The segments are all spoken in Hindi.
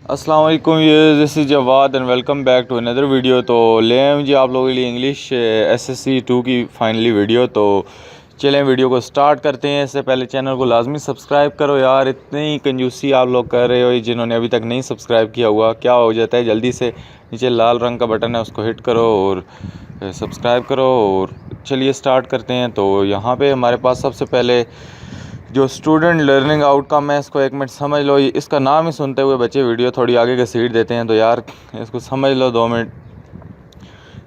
अस्सलाम वालेकुम, ये this is Jawad and welcome back to another video. तो ले आए मुझे आप लोगों के लिए इंग्लिश एसएससी 2 की फाइनली वीडियो। तो चलें वीडियो को स्टार्ट करते हैं। इससे पहले चैनल को लाजमी सब्सक्राइब करो यार, इतनी कंजूसी आप लोग कर रहे हो। जिन्होंने अभी तक नहीं सब्सक्राइब किया हुआ, क्या हो जाता है, जल्दी से नीचे लाल रंग का बटन है उसको हिट करो और सब्सक्राइब करो। और चलिए स्टार्ट करते हैं। तो यहाँ पे हमारे पास सबसे पहले जो स्टूडेंट लर्निंग आउटकम है, इसको एक मिनट समझ लो। इसका नाम ही सुनते हुए बच्चे वीडियो थोड़ी आगे घसीट देते हैं, तो यार इसको समझ लो 2 मिनट।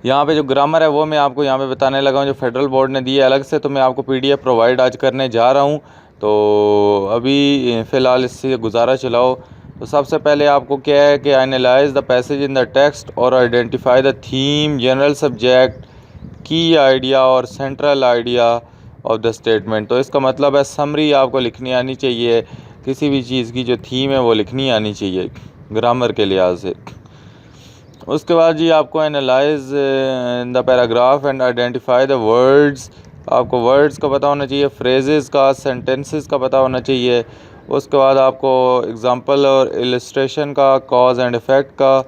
यहाँ पे जो ग्रामर है वो मैं आपको यहाँ पे बताने लगा हूँ, जो फेडरल बोर्ड ने दी है अलग से। तो मैं आपको पीडीएफ प्रोवाइड आज करने जा रहा हूँ। तो अभी फ़िलहाल इससे गुजारा चलाओ। तो सबसे पहले आपको क्या है कि analyse the passage in the text और identify the theme, general subject, key idea और central idea of the statement. तो इसका मतलब है समरी आपको लिखनी आनी चाहिए, किसी भी चीज़ की जो थीम है वो लिखनी आनी चाहिए ग्रामर के लिहाज से। उसके बाद जी आपको analyse the paragraph and identify the words. आपको वर्ड्स का पता होना चाहिए, फ्रेजेस का, सेंटेंसेस का पता होना चाहिए। उसके बाद आपको एग्जांपल और इलस्ट्रेशन का, कॉज एंड इफ़ेक्ट का,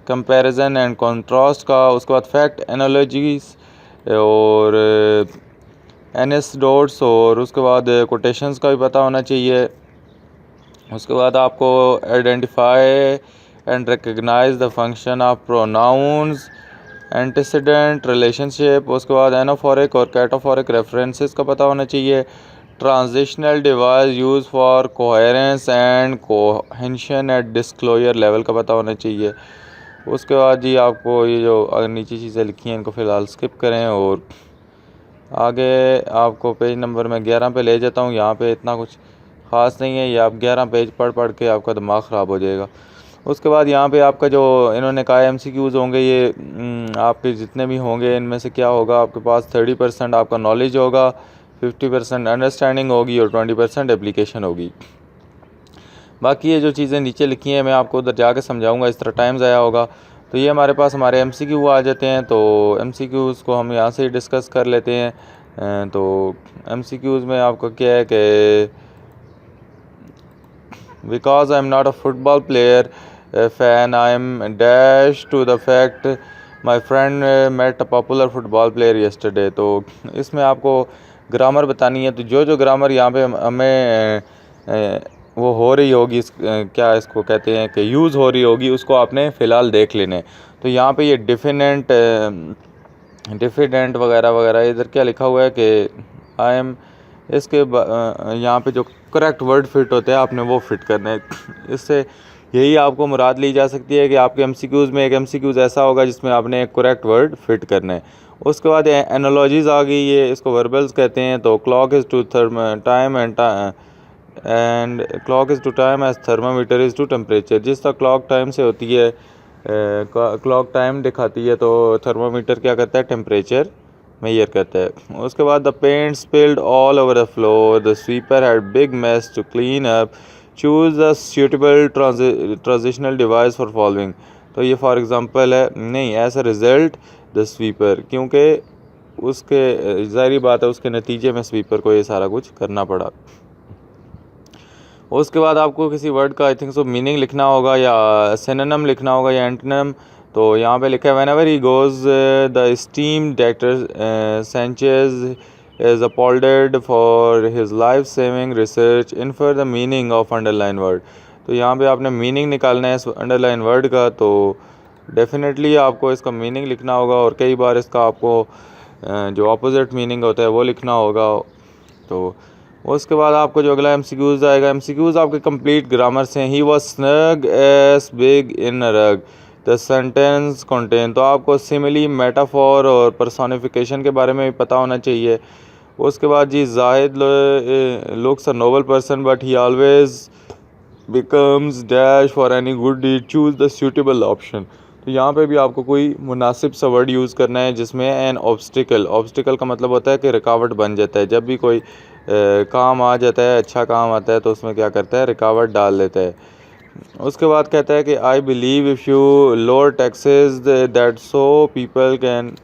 कंपैरिजन एंड कंट्रास्ट का। उसके बाद फैक्ट, एनालॉजीज और एनेक्डोट्स और उसके बाद कोटेशंस का भी पता होना चाहिए। उसके बाद आपको identify and recognise the function of pronouns, antecedent, relationship. उसके बाद एनाफोरिक और कैटाफोरिक रेफरेंसेस का पता होना चाहिए। Transitional device use for coherence and cohesion at disclosure level का पता होना चाहिए। उसके बाद जी आपको ये जो अगर नीचे चीज़ें लिखी हैं इनको फ़िलहाल स्किप करें और आगे आपको पेज नंबर मैं 11 पे ले जाता हूँ। यहाँ पे इतना कुछ ख़ास नहीं है, ये आप 11 पेज पढ़ पढ़ के आपका दिमाग ख़राब हो जाएगा। उसके बाद यहाँ पे आपका जो इन्होंने कहा एमसीक्यूज़ होंगे, ये आपके जितने भी होंगे इनमें से क्या होगा, आपके पास 30% आपका नॉलेज होगा, 50% अंडरस्टैंडिंग होगी और 20% एप्लीकेशन होगी। बाकी ये जो चीज़ें नीचे लिखी हैं मैं आपको उधर जाके समझाऊंगा, इस तरह टाइम ज़ाया होगा। तो ये हमारे पास हमारे एमसीक्यू आ जाते हैं। तो एमसीक्यूज़ को हम यहाँ से ही डिस्कस कर लेते हैं। तो एमसीक्यूज़ में आपका क्या है कि because I am not a football player fan, I am dash to the fact my friend met a popular football player yesterday. तो इसमें आपको ग्रामर बतानी है। तो जो ग्रामर यहाँ पे हमें वो हो रही होगी, क्या इसको कहते हैं कि यूज़ हो रही होगी, उसको आपने फ़िलहाल देख लेने। तो यहाँ पे ये डिफिडेंट वगैरह वगैरह इधर क्या लिखा हुआ है कि आई एम, इसके यहाँ पे जो करेक्ट वर्ड फिट होते हैं आपने वो फिट करने हैं। इससे यही आपको मुराद ली जा सकती है कि आपके एमसीक्यूज़ में एक एमसीक्यूज़ ऐसा होगा जिसमें आपने एक करेक्ट वर्ड फिट करना है। उसके बाद एनालॉजीज़ आ गई, ये इसको वर्बल्स कहते हैं। तो clock is to time and clock is to time as thermometer is to temperature. जिस तरह क्लॉक टाइम से होती है, क्लॉक टाइम दिखाती है, तो थर्मामीटर क्या करता है, टेम्परेचर मेजर करता है। उसके बाद the paint spilled all over the floor, the sweeper had big mess to clean up, choose the suitable transitional device for following. तो ये फॉर एग्जांपल है, नहीं as a result the sweeper, क्योंकि उसके ज़ाहिर बात है उसके नतीजे में स्वीपर को ये सारा कुछ करना पड़ा। उसके बाद आपको किसी वर्ड का आई थिंक सो मीनिंग लिखना होगा या सिनोनिम लिखना होगा या एंटोनिम। तो यहाँ पे लिखा है whenever he goes the esteemed director Sanchez is applauded for his life saving research, infer the meaning of underline word। तो यहाँ पे आपने मीनिंग निकालना है इस अंडरलाइन वर्ड का। तो डेफिनेटली आपको इसका मीनिंग लिखना होगा और कई बार इसका आपको जो अपोजिट मीनिंग होता है वो लिखना होगा। तो उसके बाद आपको जो अगला एमसीक्यूज़ आएगा, एमसीक्यूज़ आपके कंप्लीट ग्रामर से। He was snug S big in रग द सेंटेंस कंटेन। तो आपको सिमिली, मेटाफोर और पर्सोनिफिकेशन के बारे में भी पता होना चाहिए। उसके बाद जी Zahid looks a noble person but he always becomes dash for any good deed, choose the suitable option. तो यहाँ पे भी आपको कोई मुनासिब सा वर्ड यूज़ करना है जिसमें एन ऑब्स्टिकल, ऑब्स्टिकल का मतलब होता है कि रुकावट बन जाता है। जब भी कोई काम आ जाता है, अच्छा काम आता है, तो उसमें क्या करता है, रुकावट डाल देता है। उसके बाद कहता है कि I believe if you lower taxes that so people can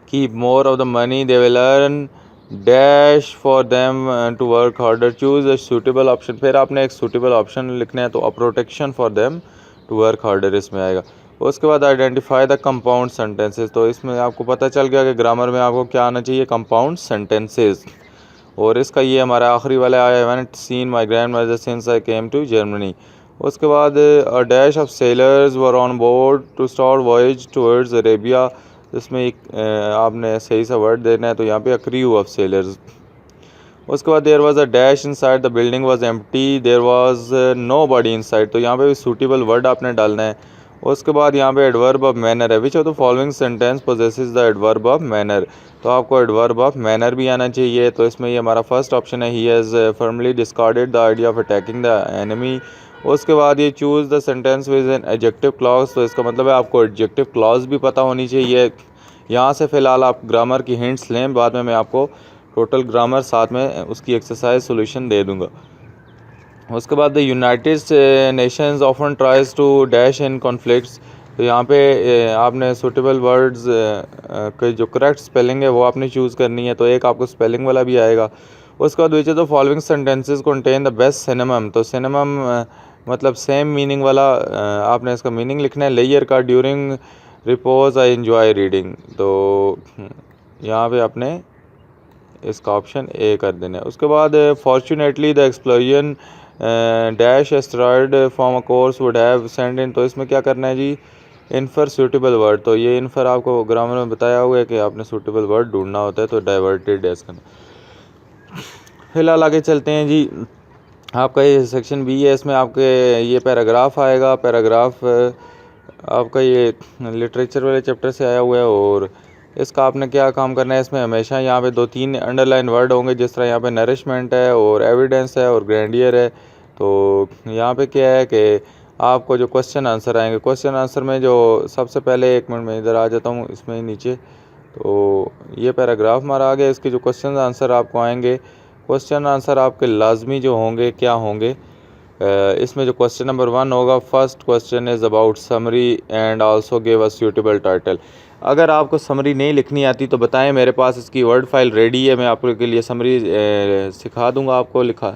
keep more of the money they will earn dash for them to work harder, choose a suitable option, फिर आपने एक सूटेबल ऑप्शन लिखना है, तो a protection for them to work harder इसमें आएगा। उसके बाद आइडेंटिफाई द कंपाउंड सेंटेंसेस, तो इसमें आपको पता चल गया कि ग्रामर में आपको क्या आना चाहिए, कंपाउंड सेंटेंसेस। और इसका ये हमारा आखिरी वाला, I haven't seen my grandmother since I came to Germany. उसके बाद a dash of sailors were on board to start voyage towards Arabia, इसमें एक आपने सही सा वर्ड देना है, तो यहाँ पे अ क्रू ऑफ सेलर्स। उसके बाद there was a dash inside the building was empty there was nobody inside, तो यहाँ पे भी सूटेबल वर्ड आपने डालना है। उसके बाद यहाँ पे एडवर्ब ऑफ मैनर है, which of the following sentence possesses the adverb of manner, तो आपको एडवर्ब ऑफ मैनर भी आना चाहिए। तो इसमें ये हमारा फर्स्ट ऑप्शन है, he has firmly discarded the idea of attacking the enemy. उसके बाद ये choose the sentence with an adjective clause, तो इसका मतलब है आपको एडजेक्टिव क्लॉज भी पता होनी चाहिए। यहाँ से फ़िलहाल आप ग्रामर की हिंट्स लें, बाद में मैं आपको टोटल ग्रामर साथ में उसकी एक्सरसाइज सॉल्यूशन दे दूँगा। उसके बाद the United Nations often tries to dash in conflicts, तो यहाँ पे आपने सूटेबल वर्ड्स के जो करेक्ट स्पेलिंग है वो आपने चूज़ करनी है, तो एक आपको स्पेलिंग वाला भी आएगा। उसके बाद which of the following sentences contain the best synonym, तो सिनोनिम मतलब सेम मीनिंग वाला आपने इसका मीनिंग लिखना है। लेयर का during repose I enjoy reading, तो यहाँ पे आपने इसका ऑप्शन ए कर देना है। उसके बाद fortunately the explosion dash asteroid from a course would have send in, तो इसमें क्या करना है जी, इनफर सूटेबल वर्ड, तो ये इनफर आपको ग्रामर में बताया हुआ है कि आपने सूटेबल वर्ड ढूंढना होता है, तो डाइवर्टेड है इसका। फिलहाल आगे चलते हैं जी, आपका ये सेक्शन बी है, इसमें आपके ये पैराग्राफ आएगा। पैराग्राफ आपका ये लिटरेचर वाले चैप्टर से आया हुआ है, और इसका आपने क्या काम करना है, इसमें हमेशा यहाँ पे 2-3 अंडरलाइन वर्ड होंगे, जिस तरह यहाँ पे नरिशमेंट है और एविडेंस है और ग्रैंडियर है। तो यहाँ पे क्या है कि आपको जो क्वेश्चन आंसर आएंगे, क्वेश्चन आंसर में जो सबसे पहले, एक मिनट में इधर आ जाता हूँ इसमें ही नीचे, तो ये पैराग्राफ हमारा आ गया। इसके जो क्वेश्चन आंसर आपको आएंगे, क्वेश्चन आंसर आपके लाजमी जो होंगे क्या होंगे, इसमें जो क्वेश्चन नंबर 1 होगा, first question is about summary and also give a suitable title. अगर आपको समरी नहीं लिखनी आती तो बताएं, मेरे पास इसकी वर्ड फाइल रेडी है, मैं आपके लिए समरी सिखा दूंगा, आपको लिखा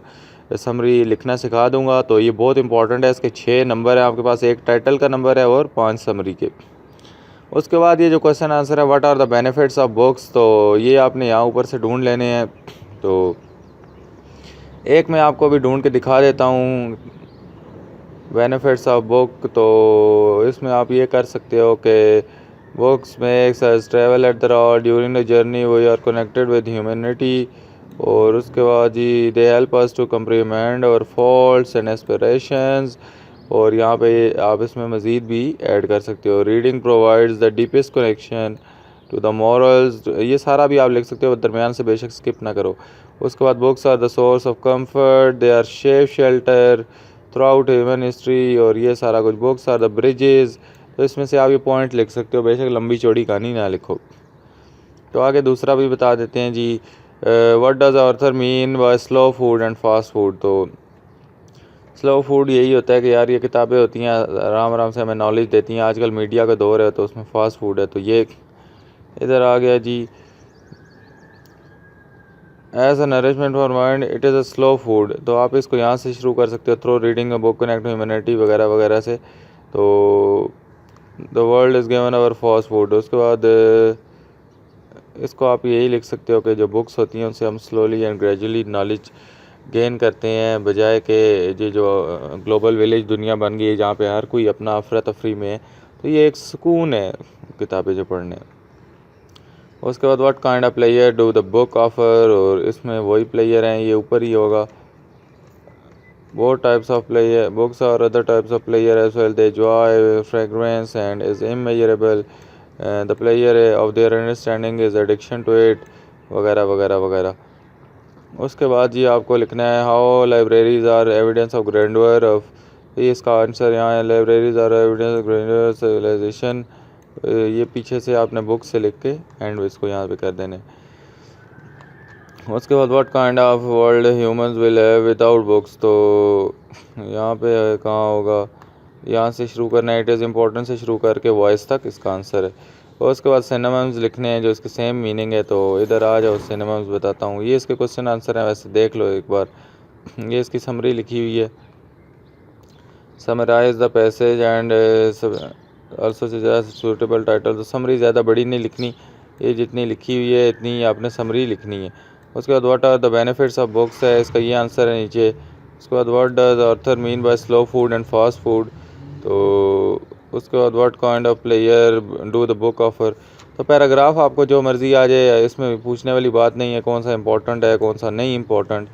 समरी लिखना सिखा दूंगा। तो ये बहुत इंपॉर्टेंट है, इसके 6 नंबर है आपके पास, एक टाइटल का नंबर है और 5 समरी के। उसके बाद ये जो क्वेश्चन आंसर है, what are the benefits of books, तो ये आपने यहाँ ऊपर से ढूंढ लेने हैं। तो एक मैं आपको अभी ढूंढ के दिखा देता हूँ बेनिफिट्स ऑफ बुक, तो इसमें आप ये कर सकते हो कि books makes us travel at the road during the journey we are connected with humanity, और उसके बाद जी they help us to comprehend our faults and aspirations, और यहाँ पे आप इसमें मज़ीद भी ऐड कर सकते हो, reading provides the deepest connection to the morals, ये सारा भी आप लिख सकते हो, दरमियान से बेशक स्किप ना करो। उसके बाद books are the source of comfort, they are shape shelter throughout human history, और ये सारा कुछ, बुक्स आर द ब्रिजेस, तो इसमें से आप ये पॉइंट लिख सकते हो, बेशक लंबी चौड़ी कहानी ना लिखो। तो आगे दूसरा भी बता देते हैं जी, what does author mean by slow food and fast food, तो स्लो फूड यही होता है कि यार ये किताबें होती हैं आराम आराम से हमें नॉलेज देती हैं, आजकल मीडिया का दौर है तो उसमें फास्ट फूड है, तो ये इधर आ गया जी, as a nourishment for mind it is a slow food, तो आप इसको यहाँ से शुरू कर सकते हो, through reading a book connect humanity वगैरह वगैरह से। तो the world is given our fast food, उसके बाद इसको आप यही लिख सकते हो कि जो बुक्स होती हैं उनसे हम slowly and gradually knowledge gain करते हैं, बजाय कि ये जो ग्लोबल विलेज दुनिया बन गई है जहाँ पे हर कोई अपना अफरा तफरी में है, तो ये एक सुकून है किताबें जो पढ़ने। उसके बाद what kind of player do the book offer, और इसमें वही प्लेयर हैं, ये ऊपर ही होगा। Both types of pleasure books और other types of pleasure as well, they joy fragrance and is immeasurable, the pleasure of their understanding is addiction to it, वगैरह वगैरह वगैरह। उसके बाद जी आपको लिखना है, how libraries are evidence of grandeur of, ये इसका आंसर यहाँ है, libraries are evidence of ग्रैंडवर civilisation, ये पीछे से आपने बुक से लिख के एंड इसको यहाँ पे कर देने। उसके बाद what kind of world humans will have without books, तो यहाँ पे कहाँ होगा, यहाँ से शुरू करना है, इट इज़ इम्पोर्टेंट से शुरू करके वॉइस तक इसका आंसर है। और उसके बाद सिनोनिम्स लिखने हैं जो इसके सेम मीनिंग है। तो इधर आ जाओ, सिनोनिम्स बताता हूँ। ये इसके क्वेश्चन आंसर हैं, वैसे देख लो एक बार। ये इसकी समरी लिखी हुई है, summarise the passage and also suggest suitable title. तो समरी ज़्यादा बड़ी नहीं लिखनी, ये जितनी लिखी हुई है इतनी ही आपने समरी लिखनी है। उसके बाद what are the benefits of books है, इसका ये आंसर है नीचे। उसके बाद what does author mean by slow food and fast food. तो उसके बाद what kind of player do the book offer. तो पैराग्राफ आपको जो मर्ज़ी आ जाए, इसमें पूछने वाली बात नहीं है कौन सा इंपॉर्टेंट है कौन सा नहीं इंपॉर्टेंट।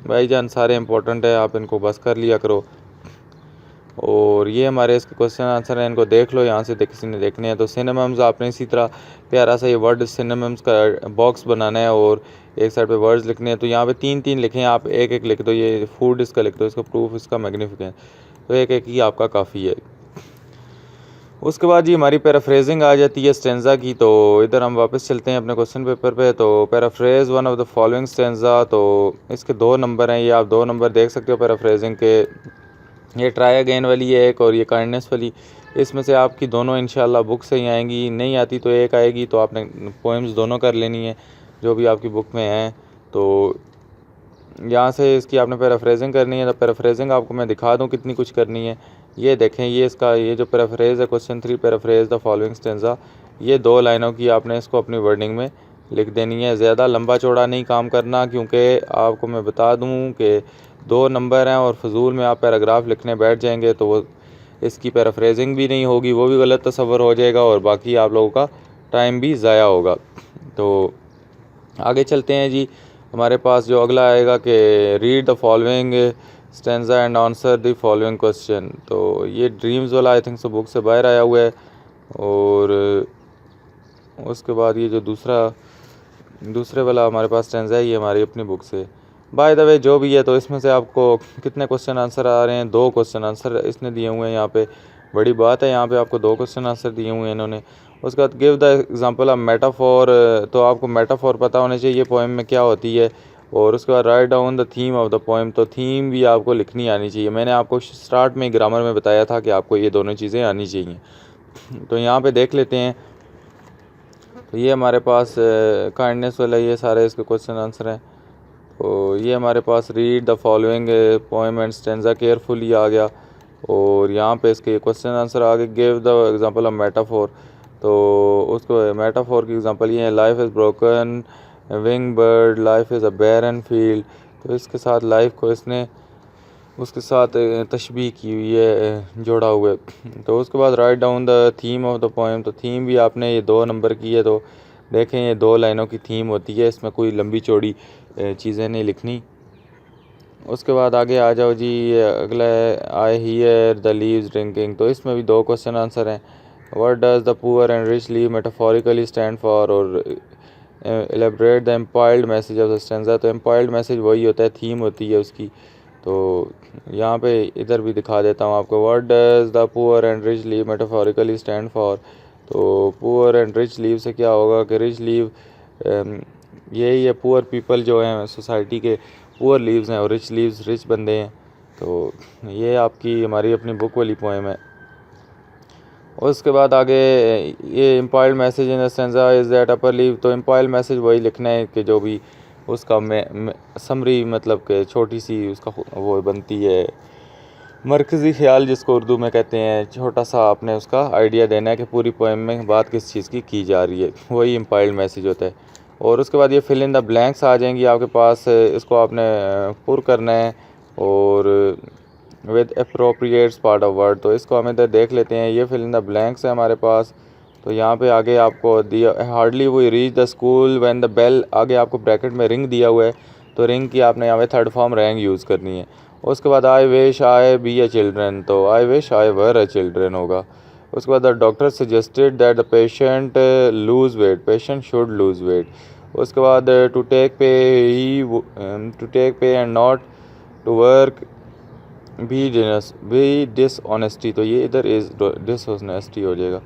भाईजान सारे इंपॉर्टेंट है, आप इनको बस कर लिया करो। और ये हमारे इसके क्वेश्चन आंसर हैं, इनको देख लो यहाँ से किसी ने देखने हैं। तो सिनोनिम्स आपने इसी तरह प्यारा सा ये वर्ड सिनोनिम्स का बॉक्स बनाना है और एक साइड पे वर्ड्स लिखने हैं। तो यहाँ पे 3-3 लिखें, आप एक एक लिख दो। ये फूड इसका लिख दो, इसका प्रूफ, इसका मैग्निफिकेंस, तो एक एक ही आपका काफ़ी है। उसके बाद जी हमारी पैराफ्रेजिंग आ जाती है स्टेंजा की। तो इधर हम वापस चलते हैं अपने क्वेश्चन पेपर पे। तो paraphrase one of the following stanza. तो इसके 2 नंबर हैं, ये आप 2 नंबर देख सकते हो पैराफ्रेजिंग के। ये ट्राई अगेन वाली है एक, और ये काइंडनेस वाली। इसमें से आपकी दोनों इंशाल्लाह बुक से ही आएंगी, नहीं आती तो एक आएगी। तो आपने पोएम्स दोनों कर लेनी है जो भी आपकी बुक में हैं। तो यहाँ से इसकी आपने पैराफ्रेजिंग करनी है। तो पैराफ्रेजिंग आपको मैं दिखा दूँ कितनी कुछ करनी है। ये देखें, ये इसका ये जो पैराफ्रेज है question 3 paraphrase the following stanza, ये 2 लाइनों की आपने इसको अपनी वर्डिंग में लिख देनी है। ज़्यादा लंबा चौड़ा नहीं काम करना, क्योंकि आपको मैं बता दूँ कि 2 नंबर हैं और फजूल में आप पैराग्राफ लिखने बैठ जाएंगे तो वो इसकी पैराफ्रेजिंग भी नहीं होगी, वो भी गलत तस्वर हो जाएगा और बाकी आप लोगों का टाइम भी ज़ाया होगा। तो आगे चलते हैं जी। हमारे पास जो अगला आएगा कि read the following stanza and answer the following question. तो ये ड्रीम्स वाला आई थिंक सो बुक से बाहर आया हुआ है। और उसके बाद ये जो दूसरे वाला हमारे पास स्टेंजा है, ये हमारी अपनी बुक से बाय द वे जो भी है। तो इसमें से आपको कितने क्वेश्चन आंसर आ रहे हैं? 2 क्वेश्चन आंसर इसने दिए हुए हैं यहाँ पे। बड़ी बात है, यहाँ पे आपको 2 क्वेश्चन आंसर दिए हुए हैं इन्होंने। उसके बाद give the example of metaphor. तो आपको मेटाफोर पता होना चाहिए पोएम में क्या होती है। और उसके बाद write down the theme of the poem. तो थीम भी आपको लिखनी आनी चाहिए। मैंने आपको स्टार्ट में ग्रामर में बताया था कि आपको ये दोनों चीज़ें आनी चाहिए। तो यहाँ पर देख लेते हैं। तो ये हमारे पास काइंडनेस वाला ये सारे इसके क्वेश्चन आंसर हैं। तो ये हमारे पास read the following poem and stanza carefully आ गया। और यहाँ पे इसके क्वेश्चन आंसर आ गए। Give the example of metaphor. तो उसको मेटाफोर की एग्जांपल ये है, life is broken wing bird, life is a barren field. तो इसके साथ लाइफ को इसने उसके साथ तशबीह की हुई है, जोड़ा हुआ है। तो उसके बाद write down the theme of the poem. तो थीम भी आपने ये 2 नंबर की है। तो देखें, ये 2 लाइनों की थीम होती है, इसमें कोई लंबी चौड़ी चीज़ें नहीं लिखनी। उसके बाद आगे आ जाओ जी। अगला है I hear the leaves drinking. तो इसमें भी 2 क्वेश्चन आंसर हैं। What does the poor and rich leave metaphorically stand for. और elaborate the implied message of the stanza. तो एम्पायर्ड मैसेज वही होता है, थीम होती है उसकी। तो यहाँ पे इधर भी दिखा देता हूँ आपको। What does the poor and rich leave metaphorically stand for. तो पुअर एंड रिच लीव से क्या होगा कि रिच लीव यही है, पुअर पीपल जो हैं सोसाइटी के पुअर लीव्स हैं और रिच लीव्स रिच बंदे हैं। तो ये आपकी हमारी अपनी बुक वाली पोएम है। उसके बाद आगे ये impaired message in the stanza is that upper leave. तो इम्पायर्ड मैसेज वही लिखना है कि जो भी उसका समरी, मतलब कि छोटी सी उसका वो बनती है मरकज़ी ख्याल, जिसको उर्दू में कहते हैं। छोटा सा आपने उसका आइडिया देना है कि पूरी पोएम में बात किस चीज़ की जा रही है, वही इम्पायर्ड मैसेज होता है। और उसके बाद ये फिल इन द ब्लैंक्स आ जाएंगी आपके पास, इसको आपने पुर करना है और with appropriate part of word. तो इसको हम इधर देख लेते हैं। ये फिल इन द ब्लैंक्स है हमारे पास। तो यहाँ पे आगे आपको दिया hardly we reach the school when the bell, आगे आपको ब्रैकेट में रिंग दिया हुआ है। तो रिंग की आपने यहाँ पे थर्ड फॉर्म रैंग यूज़ करनी है। उसके बाद I wish I be a children. तो I wish I were a children होगा। उसके बाद the doctor suggested that the patient lose weight, patient should lose weight. उसके बाद to take pay and not to work be dishonesty. तो ये इधर इज डिसऑनेस्टी हो जाएगा।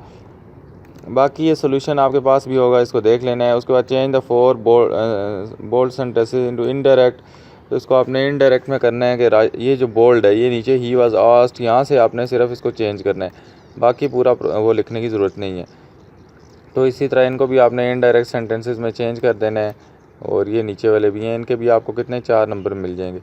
बाकी ये सोल्यूशन आपके पास भी होगा, इसको देख लेना है। उसके बाद change the 4 bold sentences into indirect. तो इसको आपने इनडायरेक्ट में करना है कि ये जो बोल्ड है ये नीचे ही वाज आस्क्ड, यहाँ से आपने सिर्फ इसको चेंज करना है, बाकी पूरा वो लिखने की ज़रूरत नहीं है। तो इसी तरह इनको भी आपने इनडायरेक्ट सेंटेंसेस में चेंज कर देना है। और ये नीचे वाले भी हैं, इनके भी आपको कितने 4 नंबर मिल जाएंगे।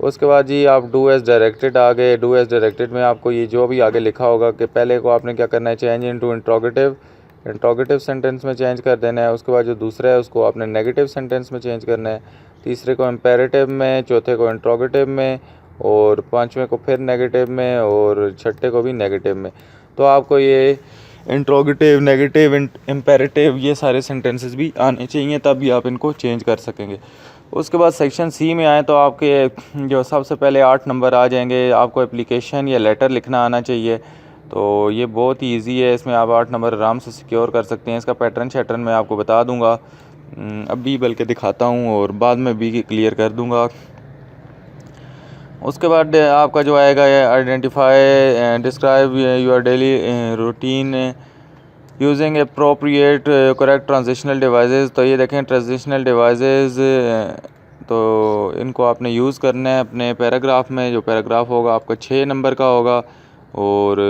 उसके बाद जी आप डू एज डायरेक्टेड आ गए। डू एज डायरेक्टेड में आपको ये जो भी आगे लिखा होगा कि पहले को आपने क्या करना है, चेंज इनटू इंट्रोगेटिव सेंटेंस में चेंज कर देना है। उसके बाद जो दूसरा है उसको आपने नेगेटिव सेंटेंस में चेंज करना है, तीसरे को इम्पेरेटिव में, चौथे को इंट्रोगेटिव में, और पाँचवें को फिर नेगेटिव में, और छठे को भी नेगेटिव में। तो आपको ये इंट्रोगेटिव, नेगेटिव, इम्पेरेटिव ये सारे सेंटेंसेस भी आने चाहिए, तब भी आप इनको चेंज कर सकेंगे। उसके बाद सेक्शन सी में आए तो आपके जो सबसे पहले 8 नंबर आ जाएंगे। आपको एप्लीकेशन या लेटर लिखना आना चाहिए, तो ये बहुत ही ईजी है, इसमें आप 8 नंबर आराम से सिक्योर कर सकते हैं। इसका पैटर्न मैं आपको बता दूंगा, अभी बल्कि दिखाता हूँ और बाद में भी क्लियर कर दूंगा। उसके बाद आपका जो आएगा identify describe your daily routine using appropriate correct transitional devices. तो ये देखें ट्रांजिशनल डिवाइसेस, तो इनको आपने यूज़ करना है अपने पैराग्राफ में। जो पैराग्राफ होगा आपका 6 नंबर का होगा। और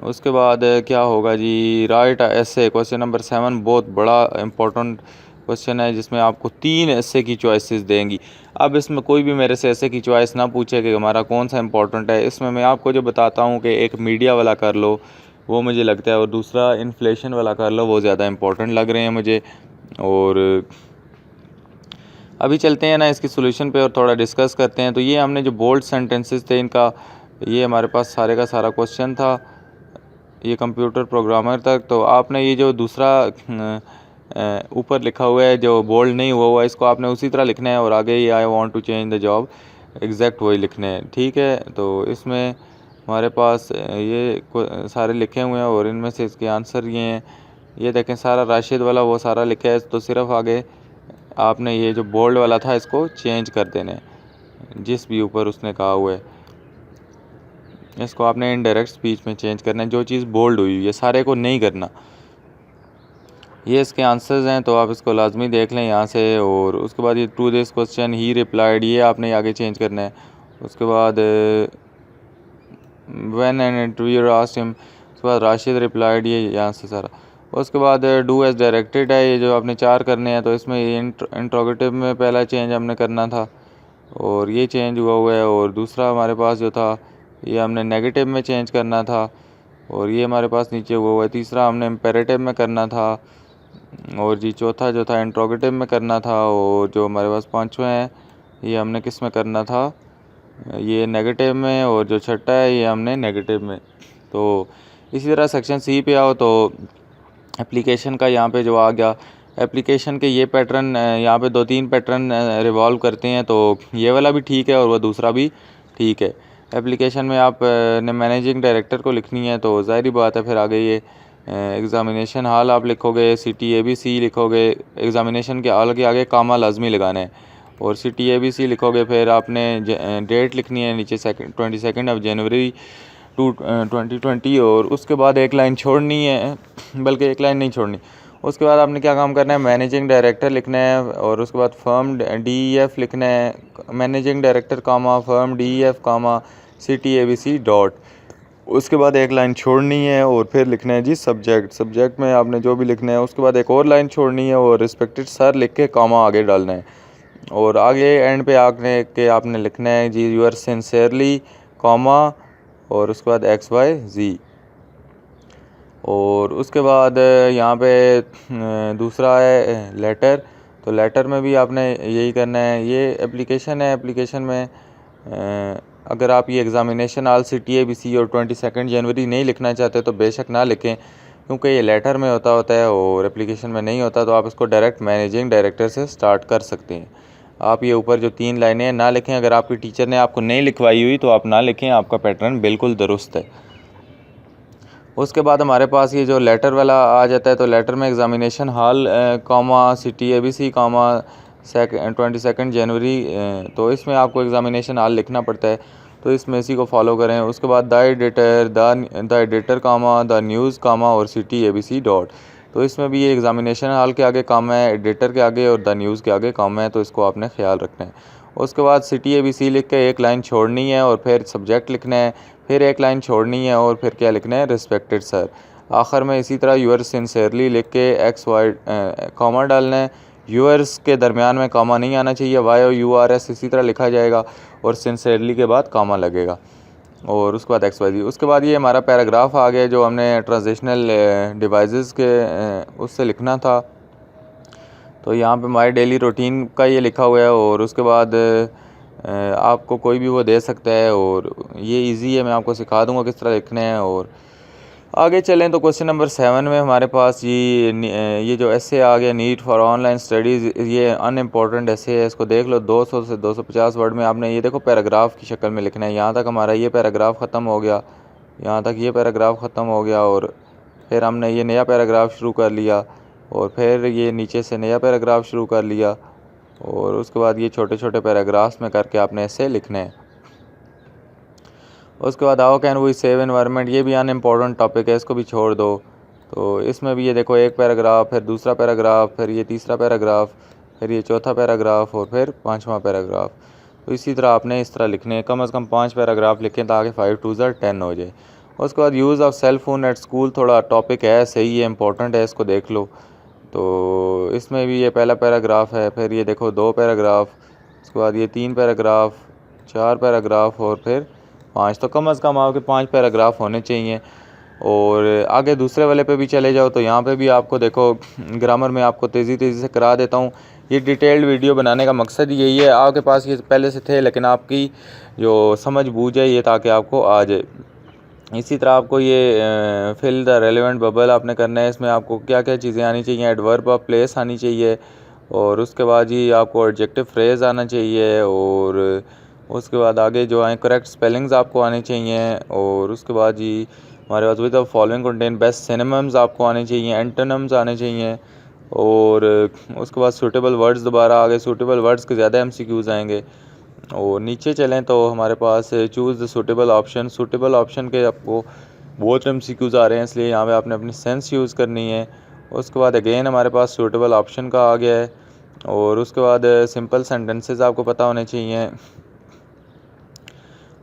उसके बाद क्या होगा जी, राइट ऐसे क्वेश्चन नंबर 7 बहुत बड़ा इंपॉर्टेंट क्वेश्चन है, जिसमें आपको 3 ऐसे की चॉइसेस देंगी। अब इसमें कोई भी मेरे से ऐसे की चॉइस ना पूछे कि हमारा कौन सा इंपॉर्टेंट है। इसमें मैं आपको जो बताता हूँ कि एक मीडिया वाला कर लो, वो मुझे लगता है, और दूसरा इन्फ्लेशन वाला कर लो, वो ज़्यादा इंपॉर्टेंट लग रहे हैं मुझे। और अभी चलते हैं ना इसकी सोल्यूशन पे और थोड़ा डिस्कस करते हैं। तो ये हमने जो बोल्ड सेंटेंसेस थे इनका, ये हमारे पास सारे का सारा क्वेश्चन था, ये कंप्यूटर प्रोग्रामर तक। तो आपने ये जो दूसरा ऊपर लिखा हुआ है जो बोल्ड नहीं हुआ हुआ, इसको आपने उसी तरह लिखना है, और आगे ये I want to change the job exact वही लिखने हैं, ठीक है। तो इसमें हमारे पास ये सारे लिखे हुए हैं, और इनमें से इसके आंसर ये हैं। ये देखें सारा राशिद वाला वो सारा लिखा है, तो सिर्फ आगे आपने ये जो बोल्ड वाला था इसको चेंज कर देना है, जिस भी ऊपर उसने कहा हुआ है इसको आपने इनडायरेक्ट स्पीच में चेंज करना है। जो चीज़ बोल्ड हुई ये सारे को नहीं करना। ये इसके आंसर्स हैं, तो आप इसको लाजमी देख लें यहाँ से। और उसके बाद ये to this question he replied, ये आपने आगे चेंज करना है। उसके बाद when an interviewer asked him, उसके बाद राशिद रिप्लाइड, ये यहाँ से सारा। उसके बाद डू एज डायरेक्टेड है, ये जो आपने 4 करने हैं। तो इसमें इंट्रोगेटिव में पहला चेंज हमने करना था, और ये चेंज हुआ है। और दूसरा हमारे पास जो था ये हमने नेगेटिव में चेंज करना था, और ये हमारे पास नीचे हुआ है। तीसरा हमने इम्पेरेटिव में करना था, और जी चौथा जो था इंट्रोगेटिव में करना था। और जो हमारे पास 5वां है ये हमने किस में करना था, ये नेगेटिव में। और जो छठा है ये हमने नेगेटिव में। तो इसी तरह सेक्शन सी पे आओ तो एप्लीकेशन का यहाँ पे जो आ गया, एप्लीकेशन के ये पैटर्न यहाँ पे 2-3 पैटर्न रिवॉल्व करते हैं। तो ये वाला भी ठीक है और वह दूसरा भी ठीक है। एप्लीकेशन में आप ने मैनेजिंग डायरेक्टर को लिखनी है, तो ज़ाहिर बात है फिर आगे ये एग्ज़ामिनेशन हॉल आप लिखोगे, सिटी ABC लिखोगे। एग्ज़ामिनेशन के हॉल के आगे कामा लाजमी लगाना है, और सिटी ABC लिखोगे। फिर आपने डेट लिखनी है नीचे 22 जनवरी 2020, और उसके बाद एक लाइन छोड़नी है, बल्कि एक लाइन नहीं छोड़नी। उसके बाद आपने क्या काम करना है, मैनेजिंग डायरेक्टर लिखना है, और उसके बाद फर्म DEF लिखना है। मैनेजिंग डायरेक्टर कामा फर्म DEF कामा सिटी ABC डॉट। उसके बाद एक लाइन छोड़नी है, और फिर लिखना है जी सब्जेक्ट में आपने जो भी लिखना है। उसके बाद एक और लाइन छोड़नी है, और रिस्पेक्टेड सर लिख के कामा आगे डालना है। और आगे एंड पे आपने लिखना है जी यूर सिंसेरली कामा, और उसके बाद XYZ। और उसके बाद यहाँ पे दूसरा है लेटर। तो लेटर में भी आपने यही करना है। ये एप्लीकेशन है, एप्लीकेशन में अगर आप ये एग्ज़ामिनेशन ऑल सिटी ABC और 22 जनवरी नहीं लिखना चाहते तो बेशक ना लिखें, क्योंकि ये लेटर में होता है और एप्लीकेशन में नहीं होता। तो आप इसको डायरेक्ट मैनेजिंग डायरेक्टर से स्टार्ट कर सकते हैं। आप ये ऊपर जो 3 लाइनें ना लिखें। अगर आपकी टीचर ने आपको नहीं लिखवाई हुई तो आप ना लिखें, आपका पैटर्न बिल्कुल दुरुस्त है। उसके बाद हमारे पास ये जो लेटर वाला आ जाता है, तो लेटर में एग्ज़ामिनेशन हॉल कामा सिटी ABC कामा 22 जनवरी, तो इसमें आपको एग्ज़ामिनेशन हॉल लिखना पड़ता है। तो इसमें इसी को फॉलो करें। उसके बाद the editor comma the news comma और सिटी ABC डॉट। तो इसमें भी ये एग्ज़ामिनेशन हॉल के आगे कामा है, एडिटर के आगे और द न्यूज़ के आगे कामा है, तो इसको आपने ख्याल रखना है। उसके बाद सिटी ABC लिख के एक लाइन छोड़नी है, और फिर सब्जेक्ट लिखना है। फिर एक लाइन छोड़नी है, और फिर क्या लिखना है, रिस्पेक्टेड सर। आखिर में इसी तरह यूअर्स सिंसेरली लिख के एक्स वाई कॉमा डालना है। यूअर्स के दरमियान में कॉमा नहीं आना चाहिए, वाई और यू आर एस इसी तरह लिखा जाएगा और सिंसेरली के बाद कॉमा लगेगा और उसके बाद एक्स वाई जी। उसके बाद ये हमारा पैराग्राफ आ गया जो हमने ट्रांसलेशनल डिवाइसेस के उससे लिखना था। तो यहाँ पे माय डेली रूटीन का ये लिखा हुआ है और उसके बाद आपको कोई भी वो दे सकता है और ये इजी है, मैं आपको सिखा दूंगा किस तरह लिखने हैं। और आगे चलें तो क्वेश्चन नंबर 7 में हमारे पास ये जो ऐसे आ गया नीड फॉर ऑनलाइन स्टडीज़, ये अनइम्पोर्टेंट ऐसे है, इसको देख लो। 200 से 250 वर्ड में आपने ये देखो पैराग्राफ की शक्ल में लिखना है। यहाँ तक हमारा ये पैराग्राफ ख़त्म हो गया, यहाँ तक ये पैराग्राफ ख़त्म हो गया और फिर हमने ये नया पैराग्राफ शुरू कर लिया और फिर ये नीचे से नया पैराग्राफ शुरू कर लिया और उसके बाद ये छोटे छोटे पैराग्राफ्स में करके आपने ऐसे लिखने हैं। उसके बाद how can we save environment, ये भी अनइम्पोर्टेंट टॉपिक है, इसको भी छोड़ दो। तो इसमें भी ये देखो एक पैराग्राफ, फिर दूसरा पैराग्राफ, फिर ये तीसरा पैराग्राफ, फिर ये चौथा पैराग्राफ और फिर पांचवा पैराग्राफ। तो इसी तरह आपने इस तरह लिखने हैं, कम से कम 5 पैराग्राफ लिखें ताकि 5 2 10 हो जाए। उसके बाद use of cell phone at school, थोड़ा टॉपिक है, सही है, इंपॉर्टेंट है, इसको देख लो। तो इसमें भी ये पहला पैराग्राफ है, फिर ये देखो 2 पैराग्राफ, उसके बाद ये 3 पैराग्राफ, 4 पैराग्राफ और फिर 5। तो कम से कम आपके 5 पैराग्राफ होने चाहिए। और आगे दूसरे वाले पे भी चले जाओ तो यहाँ पे भी आपको देखो ग्रामर में आपको तेज़ी से करा देता हूँ। ये डिटेल्ड वीडियो बनाने का मकसद यही है, आपके पास ये पहले से थे लेकिन आपकी जो समझ बूझ है ये ताकि आपको आ जाए। इसी तरह आपको ये फिल द रेलेवेंट बबल आपने करना है। इसमें आपको क्या क्या चीज़ें आनी चाहिए, एडवर्ब ऑफ प्लेस आनी चाहिए और उसके बाद ही आपको एडजेक्टिव फ्रेज़ आना चाहिए और उसके बाद आगे जो आए करेक्ट स्पेलिंग्स आपको आने चाहिए और उसके बाद जी हमारे पास with the following contain best synonyms आपको आने चाहिए, एंटोनिम्स आने चाहिए और उसके बाद सूटेबल वर्ड्स दोबारा आ गए, सूटेबल वर्ड्स के ज़्यादा एमसीक्यूज़ आएंगे। और नीचे चलें तो हमारे पास choose the suitable option, suitable option के आपको बहुत एमसीक्यूज़ आ रहे हैं इसलिए यहाँ पे आपने अपनी सेंस यूज़ करनी है। उसके बाद अगेन हमारे पास सूटेबल ऑप्शन का आ गया है और उसके बाद सिंपल सेंटेंसेस आपको पता होने चाहिए।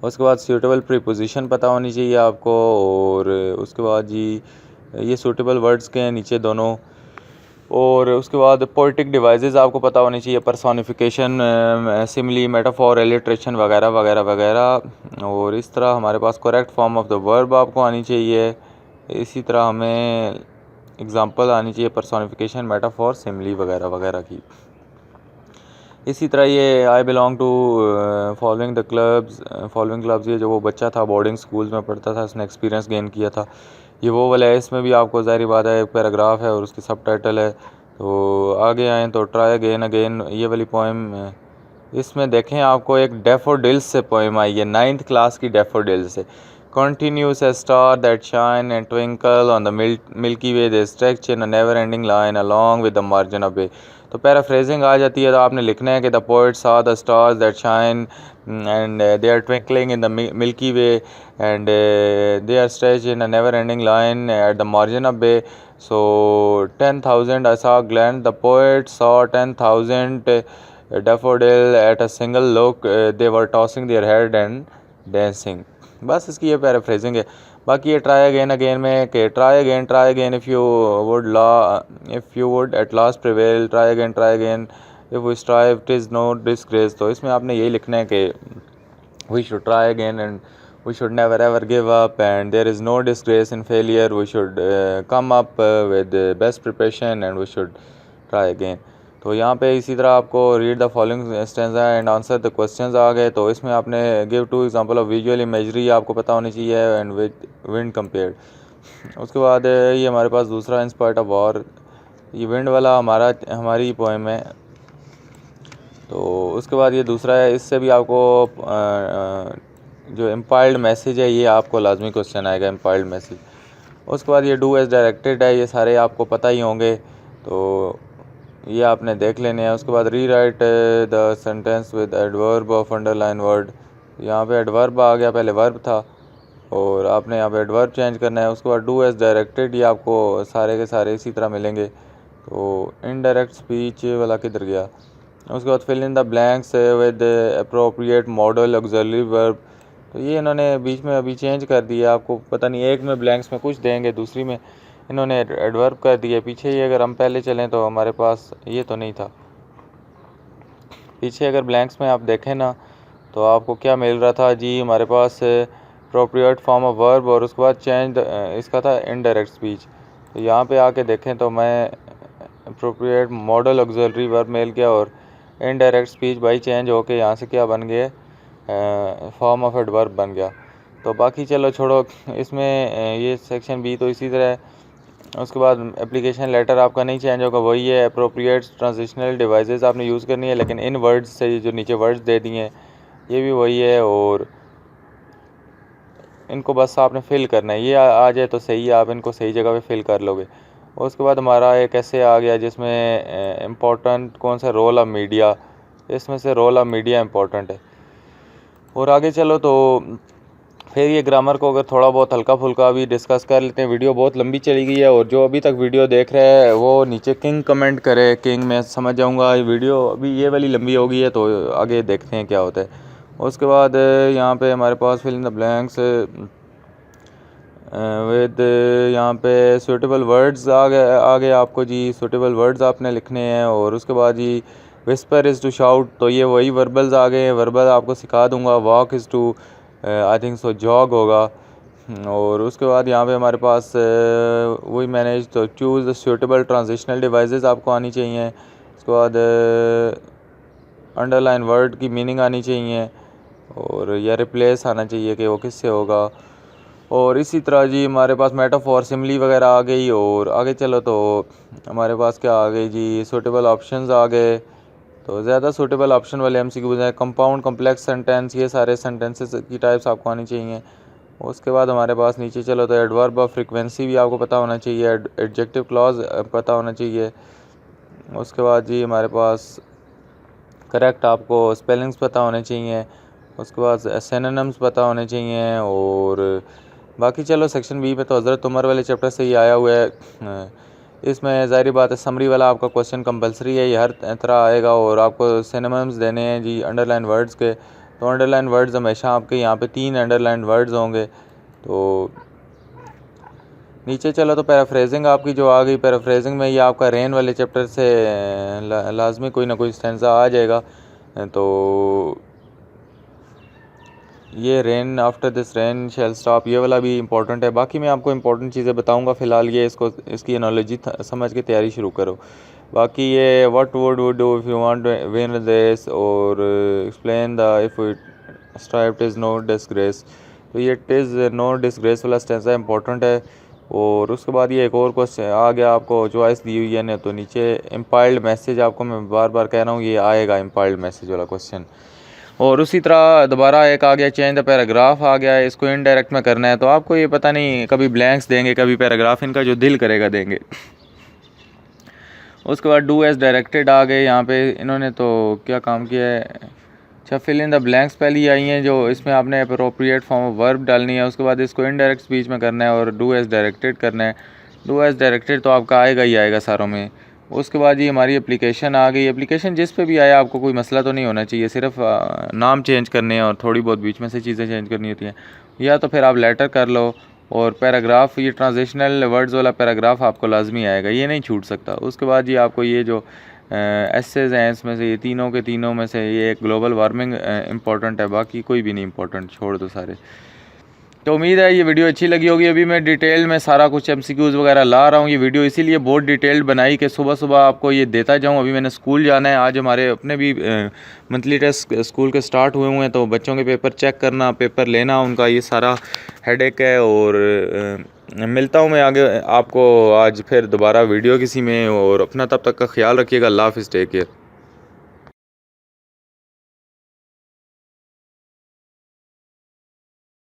उसके बाद सूटेबल प्रीपोजिशन पता होनी चाहिए आपको और उसके बाद जी ये सूटेबल वर्ड्स के हैं नीचे दोनों। और उसके बाद पोएटिक डिवाइसेस आपको पता होनी चाहिए, पर्सोनिफिकेशन, सिमिली, मेटाफोर, इलिट्रेशन वगैरह वगैरह वगैरह। और इस तरह हमारे पास correct form of the verb आपको आनी चाहिए। इसी तरह हमें एग्जांपल आनी चाहिए पर्सोनिफिकेशन, मेटाफोर, सिमिली वगैरह वगैरह की। इसी तरह ये I belong to following the clubs, following clubs, ये जो वो बच्चा था बोर्डिंग स्कूल्स में पढ़ता था, उसने एक्सपीरियंस गेन किया था, ये वो वाला है। इसमें भी आपको ज़ाहिर बात है एक पैराग्राफ है और उसकी सब टाइटल है। तो आगे आएँ तो ट्राई अगेन अगेन, ये वाली पोएम, इसमें देखें आपको एक डैफोडिल्स से पोएम आई है, 9th क्लास की डैफोडिल्स से। Continues a star that shine and twinkle on the milky way, they stretch in a never ending line along with the margin of bay। तो पैराफ्रेजिंग आ जाती है, तो आपने लिखना है कि the poet saw the stars that shine and they are twinkling in the milky way and they are stretched in a never ending line at the margin of bay। So 10,000 I saw glance, the poet saw 10,000 daffodil at a single look, they were tossing their head and dancing। बस इसकी ये पैराफ्रेजिंग है। बाकी ये ट्राई अगेन में कि try again if you would at last prevail, try again if we strive it is no disgrace. तो इसमें आपने यही लिखना है कि we should try again and we should never ever give up and there is no disgrace in failure, we should come up with best preparation and we should try again. तो यहाँ पे इसी तरह आपको read the following stanza and answer the questions आ गए। तो इसमें आपने give 2 example of visual imagery आपको पता होनी चाहिए एंड विद विंड कंपेयर्ड। उसके बाद ये हमारे पास दूसरा इंस्पायर्ड ऑफ वॉर, ये विंड वाला हमारी पोएम है। तो उसके बाद ये दूसरा है, इससे भी आपको जो एम्पायर्ड मैसेज है ये आपको लाजमी क्वेश्चन आएगा, एम्पायर्ड मैसेज। उसके बाद ये डू एज डायरेक्टेड है, ये सारे आपको पता ही होंगे तो ये आपने देख लेने हैं। उसके बाद री right the sentence with adverb of underline word, यहाँ पे एडवर्ब आ गया, पहले वर्ब था और आपने यहाँ पे एडवर्ब चेंज करना है। उसके बाद डू एज डायरेक्टेड, ये आपको सारे के सारे इसी तरह मिलेंगे। तो इनडायरेक्ट स्पीच वाला किधर गया। उसके बाद fill in the blanks with appropriate modal auxiliary verb, तो ये इन्होंने बीच में अभी चेंज कर दिया, आपको पता नहीं, एक में ब्लैंक्स में कुछ देंगे, दूसरी में इन्होंने एडवर्ब कर दिया। पीछे ये अगर हम पहले चलें तो हमारे पास ये तो नहीं था। पीछे अगर ब्लैंक्स में आप देखें ना तो आपको क्या मिल रहा था जी, हमारे पास अप्रोप्रिएट फॉर्म ऑफ वर्ब और उसके बाद चेंज इसका था इनडायरेक्ट स्पीच। तो यहाँ पे आके देखें तो मैं अप्रोप्रिएट मॉडल ऑक्सिलरी वर्ब मिल गया और इनडायरेक्ट स्पीच बाई चेंज होके यहाँ से क्या बन गया, फॉर्म ऑफ एडवर्ब बन गया। तो बाकी चलो छोड़ो, इसमें ये सेक्शन बी तो इसी तरह। उसके बाद एप्लीकेशन लेटर आपका नहीं चेंज होगा, वही है। अप्रोप्रिएट ट्रांजिशनल डिवाइसेस आपने यूज़ करनी है, लेकिन इन वर्ड्स से जो नीचे वर्ड्स दे दिए हैं ये भी वही है और इनको बस आपने फ़िल करना है। ये आ जाए तो सही है, आप इनको सही जगह पे फ़िल कर लोगे। उसके बाद हमारा एक ऐसे आ गया जिसमें इम्पोर्टेंट कौन सा, रोल ऑफ मीडिया। इसमें से रोल ऑफ मीडिया इम्पोर्टेंट है। और आगे चलो तो फिर ये ग्रामर को अगर थोड़ा बहुत हल्का फुल्का भी डिस्कस कर लेते हैं। वीडियो बहुत लंबी चली गई है और जो अभी तक वीडियो देख रहे हैं वो नीचे किंग कमेंट करे, किंग मैं समझ जाऊंगा। ये वीडियो अभी ये वाली लंबी हो गई है तो आगे देखते हैं क्या होता है। उसके बाद यहाँ पे हमारे पास fill in the blanks with, यहाँ पे सूटेबल वर्ड्स आ गए आपको जी। सूटेबल वर्ड्स आपने लिखने हैं। और उसके बाद जी विस्पर इज़ टू शाउट, तो ये वही वर्बल्स आ गए हैं। वर्बल आपको सिखा दूंगा। Walk is to, I think so jog होगा। और उसके बाद यहाँ पे हमारे पास वही मैनेज, तो choose the suitable transitional devices आपको आनी चाहिए। उसके बाद अंडरलाइन वर्ड की मीनिंग आनी चाहिए और या रिप्लेस आना चाहिए कि वो किससे होगा। और इसी तरह जी हमारे पास मेटाफोर, सिमली वगैरह आ गई। और आगे चलो तो हमारे पास क्या आ गई जी, सूटेबल ऑप्शंस आ गए। तो ज़्यादा सूटेबल ऑप्शन वाले एमसीक्यूज हैं। कंपाउंड, कम्प्लेक्स सेंटेंस, ये सारे सेंटेंसेस की टाइप्स आपको आनी चाहिए। उसके बाद हमारे पास नीचे चलो तो एडवर्ब ऑफ फ्रीक्वेंसी भी आपको पता होना चाहिए। एडजेक्टिव क्लॉज पता होना चाहिए। उसके बाद जी हमारे पास करेक्ट आपको स्पेलिंग्स पता होने चाहिए। उसके बाद सिनोनिम्स पता होने चाहिए। और बाकी चलो सेक्शन बी में तो हज़रत उमर वाले चैप्टर से ही आया हुआ है। इसमें ज़ाहिर बात है समरी वाला आपका क्वेश्चन कंपलसरी है, ये हर तरह आएगा। और आपको सिनोनिम्स देने हैं जी अंडरलाइन वर्ड्स के। तो अंडरलाइन वर्ड्स हमेशा आपके यहाँ पे 3 अंडरलाइन वर्ड्स होंगे। तो नीचे चलो तो पैराफ्रेजिंग आपकी जो आ गई, पैराफ्रेजिंग में ये आपका रेन वाले चैप्टर से लाजमी कोई ना कोई स्टेंजा आ जाएगा। तो ये rain after this rain shall stop, ये वाला भी इंपॉर्टेंट है। बाकी मैं आपको इंपॉर्टेंट चीज़ें बताऊंगा। फ़िलहाल ये इसको, इसकी एनालॉजी समझ के तैयारी शुरू करो। बाकी ये what would do if you want to win this, और explain the if strife is no disgrace. तो ये इट इज़ नो डिसग्रेस वाला स्टेंजा इंपॉर्टेंट है। और उसके बाद ये एक और क्वेश्चन आ गया, आपको चॉइस दी हुई है ना, तो नीचे इम्पाइल्ड मैसेज, आपको मैं बार बार कह रहा हूँ ये आएगा इम्पाइल्ड मैसेज वाला क्वेश्चन। और उसी तरह दोबारा एक आ गया चेंज द पैराग्राफ आ गया, इसको इनडायरेक्ट में करना है। तो आपको ये पता नहीं, कभी ब्लैंक्स देंगे कभी पैराग्राफ, इनका जो दिल करेगा देंगे। उसके बाद डू एज डायरेक्टेड आ गए। यहाँ पे इन्होंने तो क्या काम किया है, अच्छा फिल इन द ब्लैंक्स पहले आई हैं जो इसमें आपने अप्रोप्रिएट फॉर्म ऑफ वर्ब डालनी है। उसके बाद इसको इनडायरेक्ट स्पीच में करना है और डू एज डायरेक्टेड करना है। डू एज डायरेक्टेड तो आपका आएगा ही आएगा सारों में। उसके बाद ये हमारी एप्लीकेशन आ गई। एप्लीकेशन जिस पे भी आया आपको कोई मसला तो नहीं होना चाहिए, सिर्फ नाम चेंज करने हैं और थोड़ी बहुत बीच में से चीज़ें चेंज करनी होती हैं। या तो फिर आप लेटर कर लो। और पैराग्राफ, ये ट्रांजिशनल वर्ड्स वाला पैराग्राफ आपको लाजमी आएगा, ये नहीं छूट सकता। उसके बाद ये आपको ये जो एसेज हैं इसमें से, ये तीनों के तीनों में से ये एक ग्लोबल वार्मिंग इंपॉर्टेंट है, बाकी कोई भी नहीं इंपॉर्टेंट, छोड़ दो सारे। तो उम्मीद है ये वीडियो अच्छी लगी होगी। अभी मैं डिटेल में सारा कुछ एमसीक्यूज़ वगैरह ला रहा हूँ। ये वीडियो इसीलिए बहुत डिटेल्ड बनाई कि सुबह सुबह आपको ये देता जाऊँ। अभी मैंने स्कूल जाना है, आज हमारे अपने भी मंथली टेस्ट स्कूल के स्टार्ट हुए हैं, तो बच्चों के पेपर चेक करना, पेपर लेना, उनका ये सारा हेडेक है। और मिलता हूँ मैं आगे आपको आज फिर दोबारा वीडियो किसी में। और अपना तब तक का ख्याल रखिएगा। अल्लाह हाफ़िज़, टेक केयर।